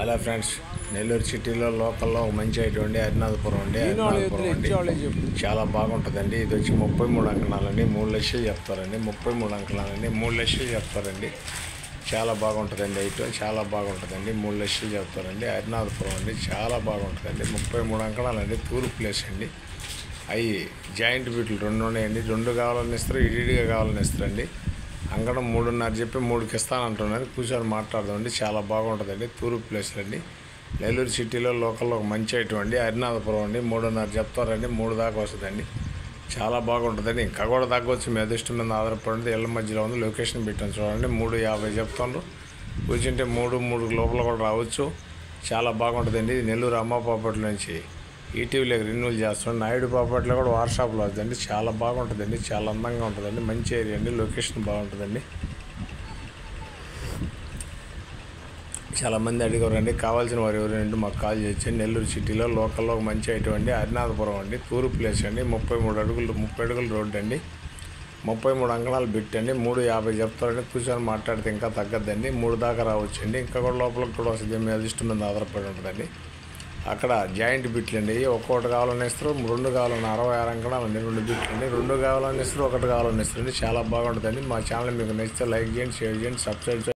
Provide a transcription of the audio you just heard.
Hello friends, Nellore సిటీలో లోకల్లో ఒక మంచి ఐటమ్ అండి హరినాథపురం అండి. చాలా బాగుంటుందండి. ఇది వచ్చి 33 అంకణాలండి, 3 లక్షలు చెప్తారండి. 33 అంకణాలండి, 3 లక్షలు చెప్తారండి. చాలా బాగుంటుందండి ఐటమ్, చాలా బాగుంటుందండి. 3 లక్షలు చెప్తారండి. హరినాథపురం అండి, చాలా బాగుంటుందండి. 33 అంకణాలండి, తూర్పు ప్లేస్ అండి. అవి జాయింట్ బీట్లు 2 ఉన్నాయండి. 2 కావాలని ఇస్తారు, ఇడిగా కావాలని ఇస్తారండి. అంగడం 3.5 చెప్పి 3కి ఇస్తానంటున్నారు. కూర్చొని మాట్లాడదామండి. చాలా బాగుంటుందండి. తూర్పు ప్లేస్లు అండి. నెల్లూరు సిటీలో లోకల్లో ఒక మంచి ఐటమ్ అండి. హరినాథపురం అండి. 3.5 చెప్తారండి. 3 దాకా వస్తుందండి. చాలా బాగుంటుందండి. ఇంకా కూడా తగ్గవచ్చు, మీ అదృష్టం మీద ఆధారపడి. ఇళ్ళ మధ్యలో ఉంది, లొకేషన్ పెట్టాను చూడండి. 3.50 చెప్తాను. కూర్చుంటే 3 లోపల కూడా రావచ్చు. చాలా బాగుంటుందండి. ఇది నెల్లూరు అమ్మ ప్రాపర్టీ నుంచి ఈటీవీలోకి రెన్యూల్ చేస్తాం. నాయుడు ప్రాపర్టీలో కూడా వాట్సాప్లో వస్తుందండి. చాలా బాగుంటుందండి. చాలా అందంగా ఉంటుందండి. మంచి ఏరియా అండి. లొకేషన్ బాగుంటుందండి. చాలామంది అడిగారండి. కావాల్సిన వారు ఎవరంటే మాకు కాల్ చేయొచ్చండి. నెల్లూరు సిటీలో లోకల్లో ఒక మంచి ఐటమ్ అండి. హరినాథపురం అండి, తూర్పు ప్లేస్ అండి. 30 అడుగుల రోడ్డు అండి. 33 అంకణాలు పెట్టండి. 3.50 చెప్తారండి. కూర్చొని మాట్లాడితే ఇంకా తగ్గద్దండి. 3 దాకా రావచ్చండి. ఇంకా కూడా లోపలికి కూడా వస్తుంది. మీ అదృష్టం మీద ఆధారపడి ఉంటుందండి. అక్కడ జాయింట్ బిట్లు అండి. ఒక్కొక్కటి కావాలని ఇస్తారు. 2 కావాలని 66 అంకణాలండి. 2 బిట్లు అండి. 2 కావాలని ఇస్తారు, 1 కావాలని ఇస్తారండి. చాలా బాగుంటుందండి. మా ఛానల్ మీకు నచ్చితే లైక్ చేయండి, షేర్ చేయండి, సబ్స్క్రైబ్ చేయండి.